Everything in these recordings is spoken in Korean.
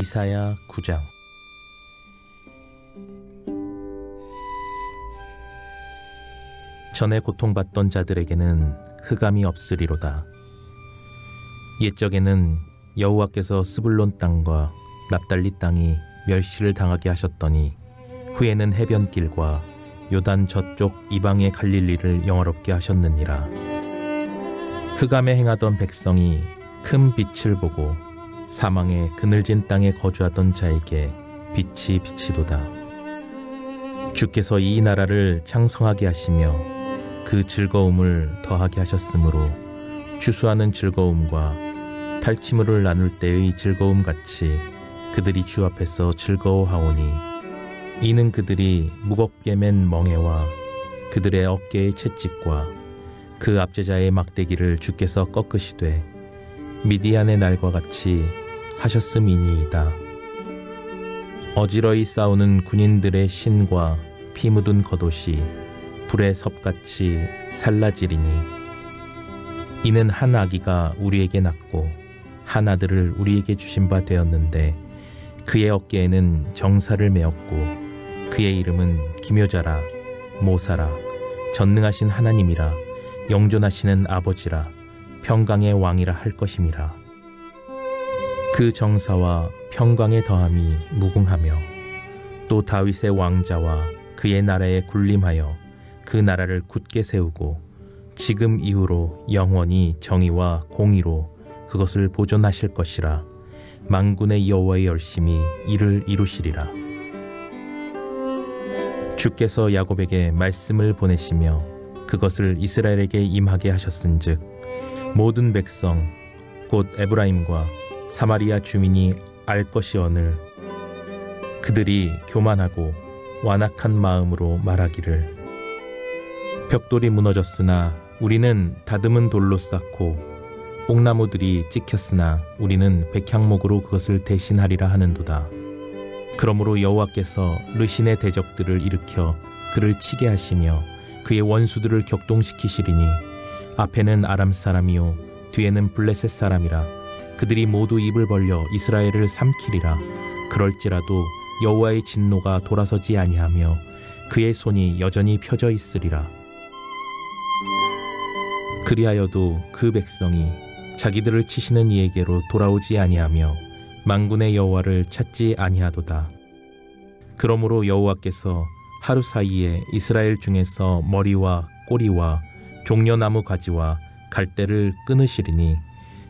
이사야 9장. 전에 고통받던 자들에게는 흑암이 없으리로다. 옛적에는 여호와께서 스불론 땅과 납달리 땅이 멸시를 당하게 하셨더니 후에는 해변길과 요단 저쪽 이방의 갈릴리를 영화롭게 하셨느니라. 흑암에 행하던 백성이 큰 빛을 보고 사망의 그늘진 땅에 거주하던 자에게 빛이 비치도다. 주께서 이 나라를 창성하게 하시며 그 즐거움을 더하게 하셨으므로 추수하는 즐거움과 탈취물을 나눌 때의 즐거움같이 그들이 주 앞에서 즐거워하오니, 이는 그들이 무겁게 맨 멍에와 그들의 어깨의 채찍과 그 압제자의 막대기를 주께서 꺾으시되 미디안의 날과 같이 하셨음이니이다. 어지러이 싸우는 군인들의 신과 피 묻은 겉옷이 불의 섭같이 살라지리니, 이는 한 아기가 우리에게 낳고 한 아들을 우리에게 주신 바 되었는데 그의 어깨에는 정사를 메었고 그의 이름은 기묘자라, 모사라, 전능하신 하나님이라, 영존하시는 아버지라, 평강의 왕이라 할 것임이라. 그 정사와 평강의 더함이 무궁하며 또 다윗의 왕자와 그의 나라에 군림하여 그 나라를 굳게 세우고 지금 이후로 영원히 정의와 공의로 그것을 보존하실 것이라. 만군의 여호와의 열심히 이를 이루시리라. 주께서 야곱에게 말씀을 보내시며 그것을 이스라엘에게 임하게 하셨은즉 모든 백성 곧 에브라임과 사마리아 주민이 알 것이오늘 그들이 교만하고 완악한 마음으로 말하기를, 벽돌이 무너졌으나 우리는 다듬은 돌로 쌓고 뽕나무들이 찍혔으나 우리는 백향목으로 그것을 대신하리라 하는도다. 그러므로 여호와께서 르신의 대적들을 일으켜 그를 치게 하시며 그의 원수들을 격동시키시리니, 앞에는 아람 사람이요 뒤에는 블레셋 사람이라. 그들이 모두 입을 벌려 이스라엘을 삼키리라. 그럴지라도 여호와의 진노가 돌아서지 아니하며 그의 손이 여전히 펴져 있으리라. 그리하여도 그 백성이 자기들을 치시는 이에게로 돌아오지 아니하며 만군의 여호와를 찾지 아니하도다. 그러므로 여호와께서 하루 사이에 이스라엘 중에서 머리와 꼬리와 종려나무 가지와 갈대를 끊으시리니,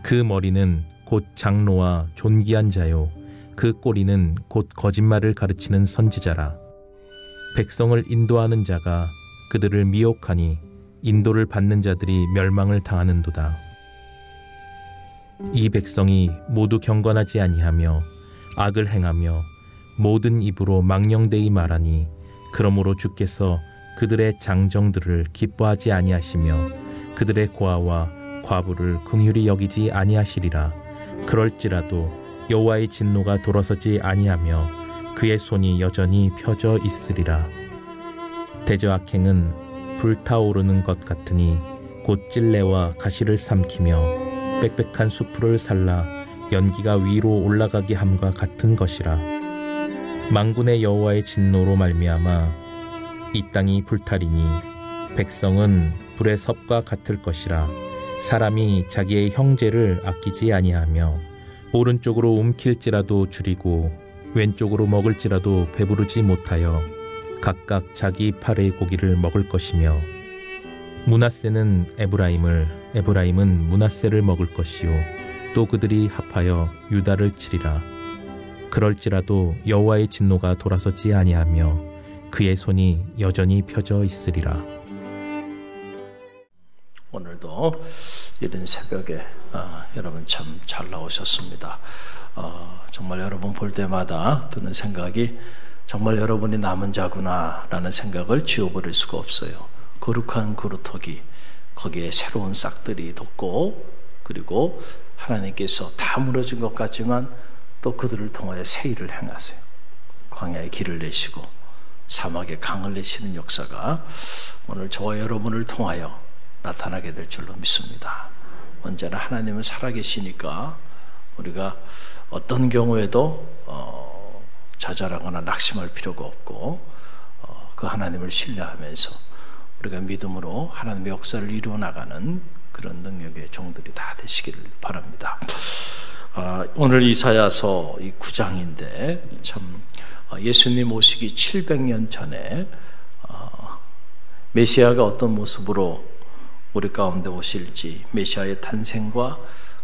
그 머리는 곧 장로와 존귀한 자요 그 꼬리는 곧 거짓말을 가르치는 선지자라. 백성을 인도하는 자가 그들을 미혹하니 인도를 받는 자들이 멸망을 당하는도다. 이 백성이 모두 경건하지 아니하며 악을 행하며 모든 입으로 망령되이 말하니, 그러므로 주께서 그들의 장정들을 기뻐하지 아니하시며 그들의 고아와 과부를 긍휼히 여기지 아니하시리라. 그럴지라도 여호와의 진노가 돌아서지 아니하며 그의 손이 여전히 펴져 있으리라. 대저 악행은 불타오르는 것 같으니 곧 찔레와 가시를 삼키며 빽빽한 수풀을 살라 연기가 위로 올라가게 함과 같은 것이라. 만군의 여호와의 진노로 말미암아 이 땅이 불타리니 백성은 불의 섭과 같을 것이라. 사람이 자기의 형제를 아끼지 아니하며 오른쪽으로 움킬지라도 줄이고 왼쪽으로 먹을지라도 배부르지 못하여 각각 자기 팔의 고기를 먹을 것이며, 므낫세는 에브라임을, 에브라임은 므낫세를 먹을 것이요 또 그들이 합하여 유다를 치리라. 그럴지라도 여호와의 진노가 돌아서지 아니하며 그의 손이 여전히 펴져 있으리라. 오늘도 이른 새벽에 여러분 참 잘 나오셨습니다. 정말 여러분 볼 때마다 드는 생각이, 정말 여러분이 남은 자구나 라는 생각을 지워버릴 수가 없어요. 거룩한 그루터기, 거기에 새로운 싹들이 돋고, 그리고 하나님께서 다 무너진 것 같지만 또 그들을 통하여 새 일을 행하세요. 광야에 길을 내시고 사막에 강을 내시는 역사가 오늘 저와 여러분을 통하여 나타나게 될 줄로 믿습니다. 언제나 하나님은 살아계시니까 우리가 어떤 경우에도 좌절하거나 낙심할 필요가 없고 그 하나님을 신뢰하면서 우리가 믿음으로 하나님의 역사를 이루어 나가는 그런 능력의 종들이 다 되시기를 바랍니다. 오늘 이사야서 9장인데 참 예수님 오시기 700년 전에 메시아가 어떤 모습으로 우리 가운데 오실지, 메시아의 탄생과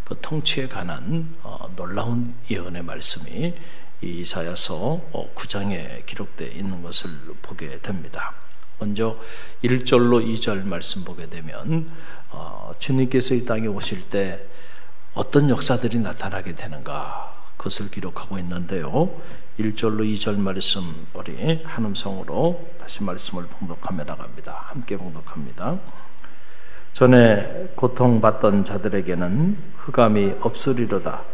그 통치에 관한 놀라운 예언의 말씀이 이 이사야서 9장에 기록되어 있는 것을 보게 됩니다. 먼저 1절로 2절 말씀 보게 되면 주님께서 이 땅에 오실 때 어떤 역사들이 나타나게 되는가, 그것을 기록하고 있는데요. 1절로 2절 말씀 우리 한 음성으로 다시 말씀을 봉독하며 나갑니다. 함께 봉독합니다. 전에 고통받던 자들에게는 흑암이 없으리로다.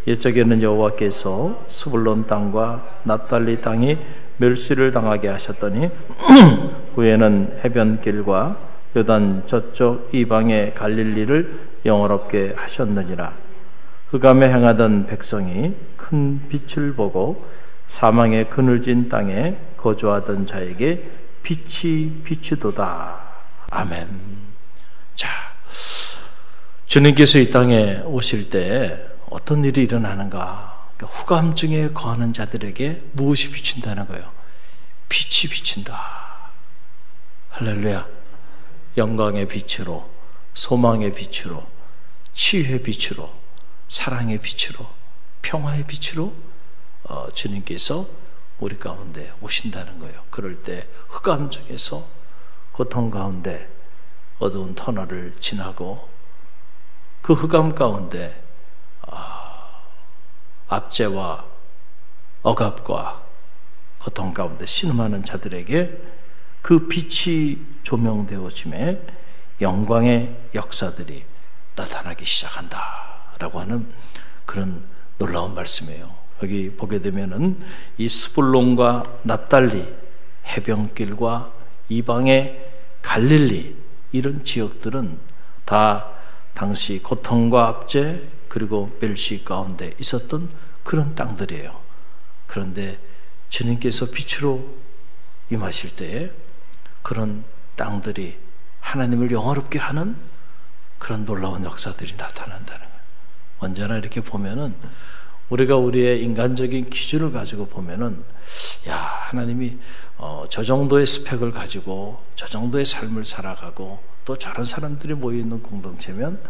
옛적에는 여호와께서 스불론 땅과 납달리 땅이 멸시를 당하게 하셨더니 후에는 해변길과 요단 저쪽 이방의 갈릴리를 영화롭게 하셨느니라. 흑암에 행하던 백성이 큰 빛을 보고 사망의 그늘진 땅에 거주하던 자에게 빛이 비추도다. 아멘. 자, 주님께서 이 땅에 오실 때 어떤 일이 일어나는가? 후감증에 거하는 자들에게 무엇이 비친다는 거예요? 빛이 비친다. 할렐루야. 영광의 빛으로, 소망의 빛으로, 치유의 빛으로, 사랑의 빛으로, 평화의 빛으로 주님께서 우리 가운데 오신다는 거예요. 그럴 때 흑암중에서 고통 가운데 어두운 터널을 지나고 그 흑암 가운데 압제와 억압과 고통 가운데 신음하는 자들에게 그 빛이 조명되어짐에 영광의 역사들이 나타나기 시작한다라고 하는 그런 놀라운 말씀이에요. 여기 보게 되면은 이 스불론과 납달리, 해변길과 이방의 갈릴리, 이런 지역들은 다 당시 고통과 압제 그리고 멸시 가운데 있었던 그런 땅들이에요. 그런데 주님께서 빛으로 임하실 때에 그런 땅들이 하나님을 영화롭게 하는 그런 놀라운 역사들이 나타난다는 거예요. 언제나 이렇게 보면은 우리가 우리의 인간적인 기준을 가지고 보면은 야, 하나님이 저 정도의 스펙을 가지고 저 정도의 삶을 살아가고 또 저런 사람들이 모여있는 공동체면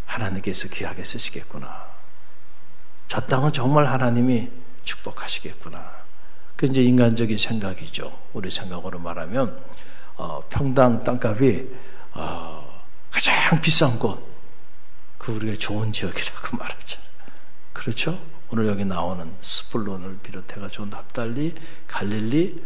하나님께서 귀하게 쓰시겠구나. 저 땅은 정말 하나님이 축복하시겠구나. 그 이제 인간적인 생각이죠. 우리 생각으로 말하면 평당 땅값이 가장 비싼 곳, 그 우리가 좋은 지역이라고 말하잖아요. 그렇죠? 오늘 여기 나오는 스불론을 비롯해가지고 납달리, 갈릴리,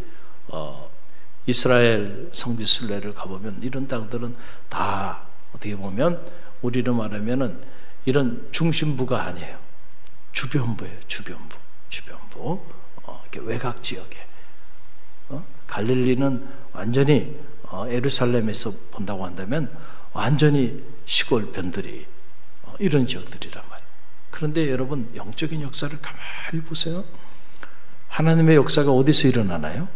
이스라엘 성지 순례를 가보면 이런 땅들은 다 어떻게 보면 우리로 말하면은 이런 중심부가 아니에요. 주변부예요. 주변부. 이렇게 외곽 지역에. 갈릴리는 완전히 예루살렘에서 본다고 한다면 완전히 시골 변들이 이런 지역들이란 말이에요. 그런데 여러분, 영적인 역사를 가만히 보세요. 하나님의 역사가 어디서 일어나나요?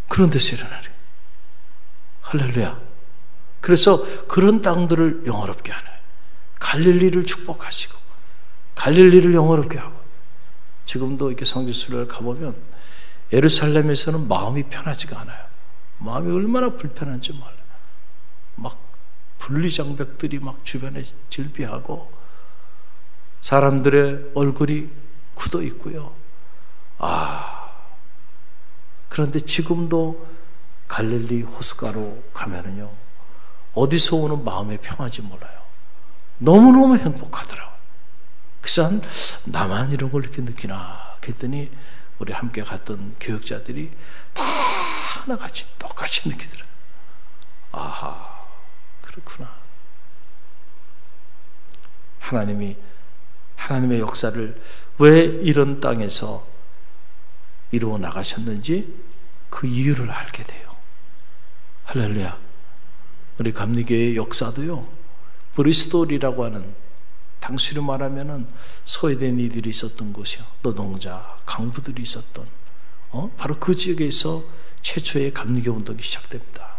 그런 데서 일어나요. 할렐루야. 그래서 그런 땅들을 영화롭게 하나요. 갈릴리를 축복하시고 갈릴리를 영화롭게 하고, 지금도 이렇게 성지순례를 가보면 예루살렘에서는 마음이 편하지가 않아요. 마음이 얼마나 불편한지 몰라요. 막 분리장벽들이 막 주변에 질비하고 사람들의 얼굴이 굳어 있고요. 그런데 지금도 갈릴리 호숫가로 가면은요, 어디서 오는 마음의 평화인지 몰라요. 너무너무 행복하더라고요. 그래서 나만 이런 걸 이렇게 느끼나 그랬더니 우리 함께 갔던 교역자들이 다 하나같이 똑같이 느끼더라고요. 아하, 그렇구나. 하나님의 역사를 왜 이런 땅에서 이루어 나가셨는지 그 이유를 알게 돼요. 할렐루야. 우리 감리교회의 역사도요, 브리스톨이라고 하는 당시로 말하면은 소외된 이들이 있었던 곳이요. 노동자, 강부들이 있었던 바로 그 지역에서 최초의 감리교 운동이 시작됩니다.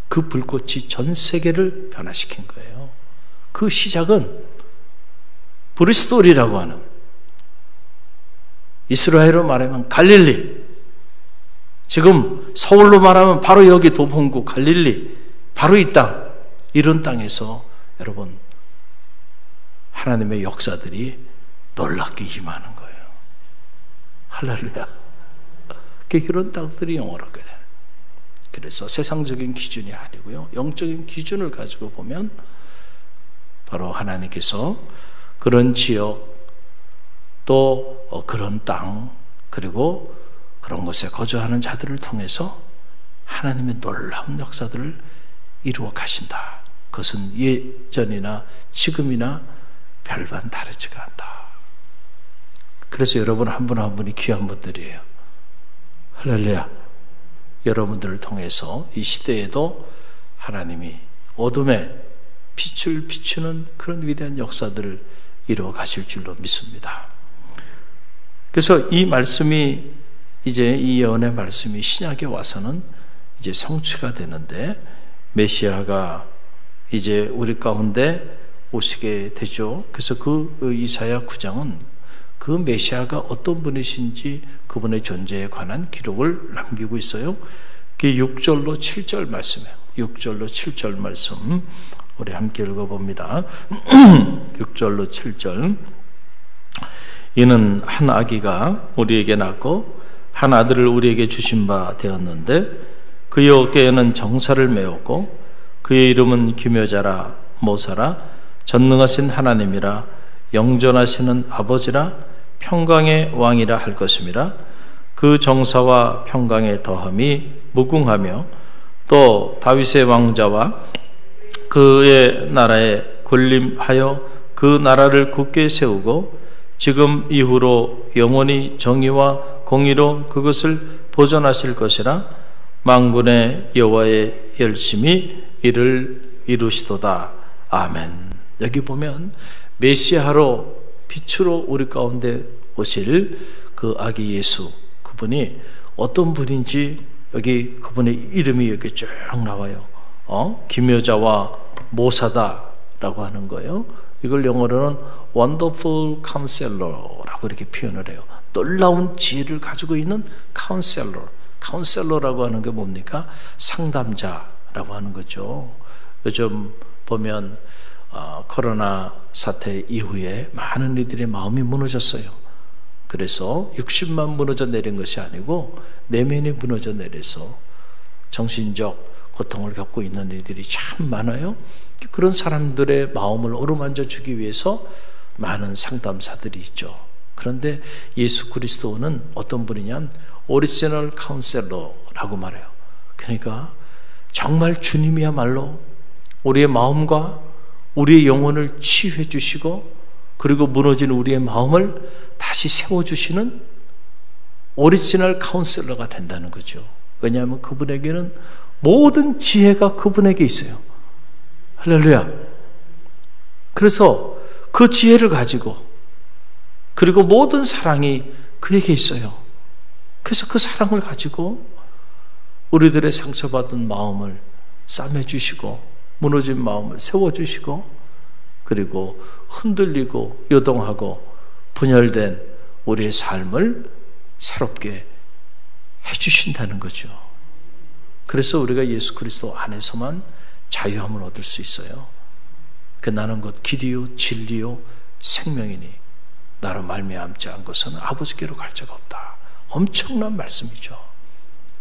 그 불꽃이 전 세계를 변화시킨 거예요. 그 시작은 브리스톨이라고 하는, 이스라엘로 말하면 갈릴리, 지금 서울로 말하면 바로 여기 도봉구 갈릴리, 바로 이 땅, 이런 땅에서 여러분 하나님의 역사들이 놀랍게 임하는 거예요. 할렐루야. 그런 땅들이 영원하게 되는. 그래서 세상적인 기준이 아니고요, 영적인 기준을 가지고 보면 바로 하나님께서 그런 지역, 또 그런 땅, 그리고 그런 곳에 거주하는 자들을 통해서 하나님의 놀라운 역사들을 이루어 가신다. 그것은 예전이나 지금이나 별반 다르지가 않다. 그래서 여러분 한 분 한 분이 귀한 분들이에요. 할렐루야. 여러분들을 통해서 이 시대에도 하나님이 어둠에 빛을 비추는 그런 위대한 역사들을 이루어 가실 줄로 믿습니다. 그래서 이 말씀이, 이제 이 예언의 말씀이 신약에 와서는 이제 성취가 되는데, 메시아가 이제 우리 가운데 오시게 되죠. 그래서 그 이사야 9장은 그 메시아가 어떤 분이신지 그분의 존재에 관한 기록을 남기고 있어요. 그게 6절로 7절 말씀이에요. 6절로 7절 말씀 우리 함께 읽어봅니다. 6절로 7절. 이는 한 아기가 우리에게 낳고 한 아들을 우리에게 주신 바 되었는데 그의 어깨에는 정사를 메었고 그의 이름은 기묘자라 모사라 전능하신 하나님이라 영존하시는 아버지라 평강의 왕이라 할 것임이라. 그 정사와 평강의 더함이 무궁하며 또 다윗의 왕자와 그의 나라에 군림하여 그 나라를 굳게 세우고 지금 이후로 영원히 정의와 공의로 그것을 보존하실 것이라. 만군의 여호와의 열심히 이를 이루시도다. 아멘. 여기 보면 메시아로 빛으로 우리 가운데 오실 그 아기 예수, 그분이 어떤 분인지 여기 그분의 이름이 이렇게 쭉 나와요. 기묘자와 모사다라고 하는 거예요. 이걸 영어로는 Wonderful Counselor라고 이렇게 표현을 해요. 놀라운 지혜를 가지고 있는 카운셀러. 카운셀러라고 하는 게 뭡니까? 상담자라고 하는 거죠. 요즘 보면 코로나 사태 이후에 많은 이들의 마음이 무너졌어요. 그래서 60만 무너져 내린 것이 아니고 내면이 무너져 내려서 정신적 고통을 겪고 있는 이들이 참 많아요. 그런 사람들의 마음을 어루만져 주기 위해서 많은 상담사들이 있죠. 그런데 예수 그리스도는 어떤 분이냐면 오리지널 카운셀러라고 말해요. 그러니까 정말 주님이야말로 우리의 마음과 우리의 영혼을 치유해 주시고 그리고 무너진 우리의 마음을 다시 세워주시는 오리지널 카운셀러가 된다는 거죠. 왜냐하면 그분에게는 모든 지혜가 그분에게 있어요. 할렐루야. 그래서 그 지혜를 가지고 그리고 모든 사랑이 그에게 있어요. 그래서 그 사랑을 가지고 우리들의 상처받은 마음을 싸매주시고 무너진 마음을 세워주시고 그리고 흔들리고 요동하고 분열된 우리의 삶을 새롭게 해주신다는 거죠. 그래서 우리가 예수 그리스도 안에서만 자유함을 얻을 수 있어요. 그 나는 곧 길이요 진리요 생명이니 나로 말미암지 않은 것은 아버지께로 갈 자가 없다. 엄청난 말씀이죠.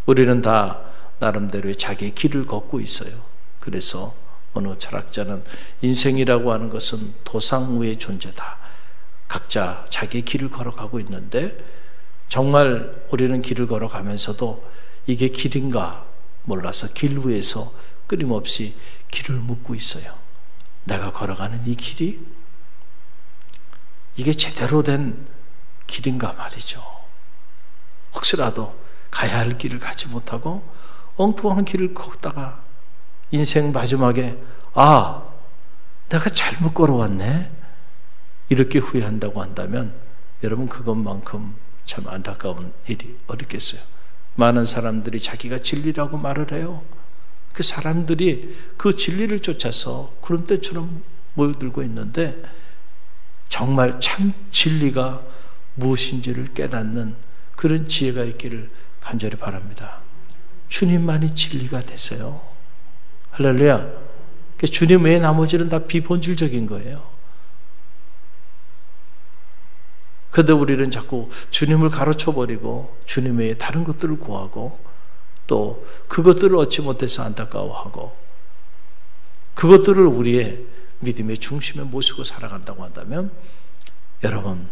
우리는 다 나름대로의 자기의 길을 걷고 있어요. 그래서 어느 철학자는 인생이라고 하는 것은 도상 위의 존재다. 각자 자기의 길을 걸어가고 있는데 정말 우리는 길을 걸어가면서도 이게 길인가 몰라서 길 위에서 끊임없이 길을 묻고 있어요. 내가 걸어가는 이 길이 이게 제대로 된 길인가 말이죠. 혹시라도 가야 할 길을 가지 못하고 엉뚱한 길을 걷다가 인생 마지막에 내가 잘못 걸어왔네. 이렇게 후회한다고 한다면 여러분 그것만큼 참 안타까운 일이 어딨겠어요. 많은 사람들이 자기가 진리라고 말을 해요. 그 사람들이 그 진리를 쫓아서 구름대처럼 모여들고 있는데 정말 참 진리가 무엇인지를 깨닫는 그런 지혜가 있기를 간절히 바랍니다. 주님만이 진리가 되세요. 할렐루야. 주님 외에 나머지는 다 비본질적인 거예요. 그런데 우리는 자꾸 주님을 가로쳐버리고 주님 외에 다른 것들을 구하고 또 그것들을 얻지 못해서 안타까워하고 그것들을 우리의 믿음의 중심에 모시고 살아간다고 한다면 여러분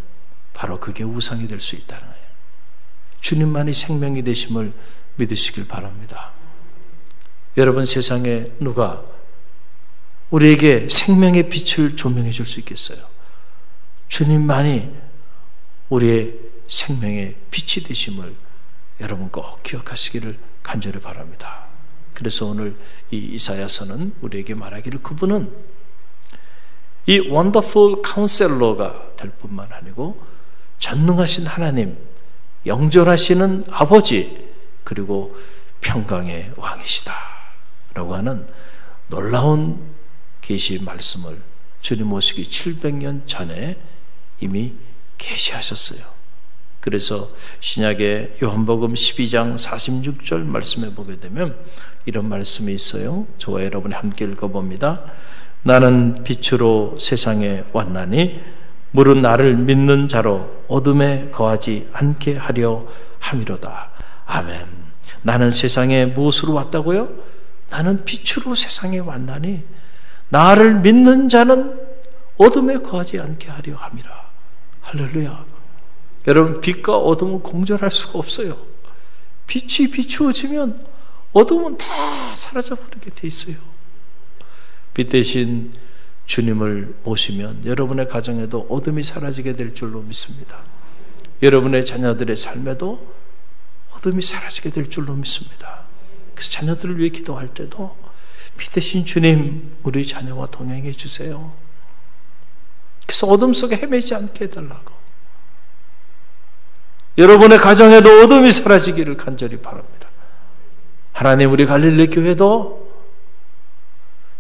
바로 그게 우상이 될 수 있다는 거예요. 주님만이 생명이 되심을 믿으시길 바랍니다. 여러분 세상에 누가 우리에게 생명의 빛을 조명해 줄 수 있겠어요? 주님만이 우리의 생명의 빛이 되심을 여러분 꼭 기억하시기를 간절히 바랍니다. 그래서 오늘 이 이사야서는 우리에게 말하기를 그분은 이 원더풀 카운셀러가 될 뿐만 아니고 전능하신 하나님, 영존하시는 아버지, 그리고 평강의 왕이시다 라고 하는 놀라운 계시 말씀을 주님 오시기 700년 전에 이미 계시하셨어요. 그래서 신약의 요한복음 12장 46절 말씀에 보게 되면 이런 말씀이 있어요. 저와 여러분이 함께 읽어봅니다. 나는 빛으로 세상에 왔나니 물은 나를 믿는 자로 어둠에 거하지 않게 하려 함이로다. 아멘. 나는 세상에 무엇으로 왔다고요? 나는 빛으로 세상에 왔나니 나를 믿는 자는 어둠에 거하지 않게 하려 함이라. 할렐루야. 여러분 빛과 어둠은 공존할 수가 없어요. 빛이 비추어지면 어둠은 다 사라져버리게 돼 있어요. 빛 대신 주님을 모시면 여러분의 가정에도 어둠이 사라지게 될 줄로 믿습니다. 여러분의 자녀들의 삶에도 어둠이 사라지게 될 줄로 믿습니다. 그래서 자녀들을 위해 기도할 때도 빛 대신 주님 우리 자녀와 동행해 주세요. 그래서 어둠 속에 헤매지 않게 해달라고. 여러분의 가정에도 어둠이 사라지기를 간절히 바랍니다. 하나님 우리 갈릴리 교회도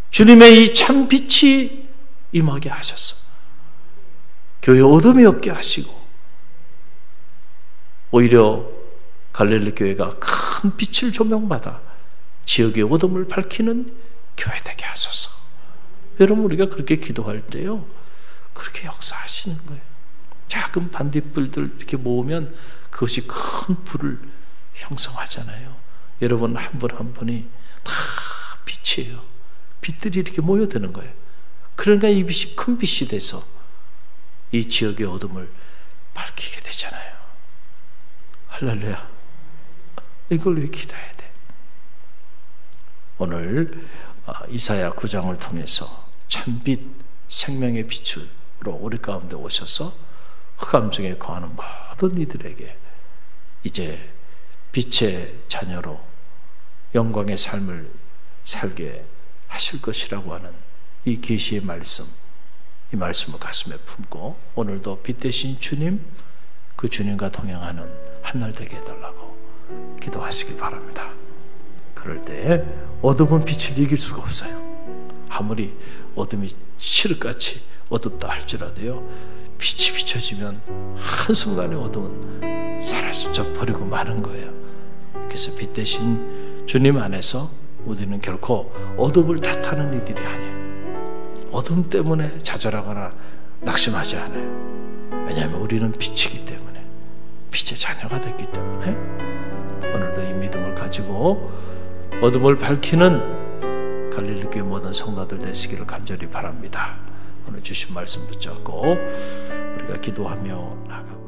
주님의 이 참 빛이 임하게 하셔서 교회에 어둠이 없게 하시고 오히려 갈릴리 교회가 큰 빛을 조명받아 지역의 어둠을 밝히는 교회 되게 하소서. 여러분 우리가 그렇게 기도할 때요 그렇게 역사하시는 거예요. 작은 반딧불들 이렇게 모으면 그것이 큰 불을 형성하잖아요. 여러분 한 분 한 분이 다 빛이에요. 빛들이 이렇게 모여드는 거예요. 그러니까 이 빛이 큰 빛이 돼서 이 지역의 어둠을 밝히게 되잖아요. 할렐루야. 이걸 왜 기도해야 돼? 오늘 이사야 9장을 통해서 참빛 생명의 빛으로 우리 가운데 오셔서 흑암 중에 거하는 모든 이들에게 이제 빛의 자녀로 영광의 삶을 살게 하실 것이라고 하는 이 계시의 말씀, 이 말씀을 가슴에 품고 오늘도 빛 대신 주님, 그 주님과 동행하는 한날 되게 해달라고 기도하시길 바랍니다. 그럴 때 어둠은 빛을 이길 수가 없어요. 아무리 어둠이 칠흑같이 어둡다 할지라도요 빛이 비춰지면 한순간에 어둠은 사라져 버리고 마는 거예요. 그래서 빛 대신 주님 안에서 우리는 결코 어둠을 탓하는 이들이 아니에요. 어둠 때문에 좌절하거나 낙심하지 않아요. 왜냐하면 우리는 빛이기 때문에, 빛의 자녀가 됐기 때문에 오늘도 이 믿음을 가지고 어둠을 밝히는 갈릴리 교회 모든 성도들 되시기를 간절히 바랍니다. 오늘 주신 말씀 붙잡고 우리가 기도하며 나가고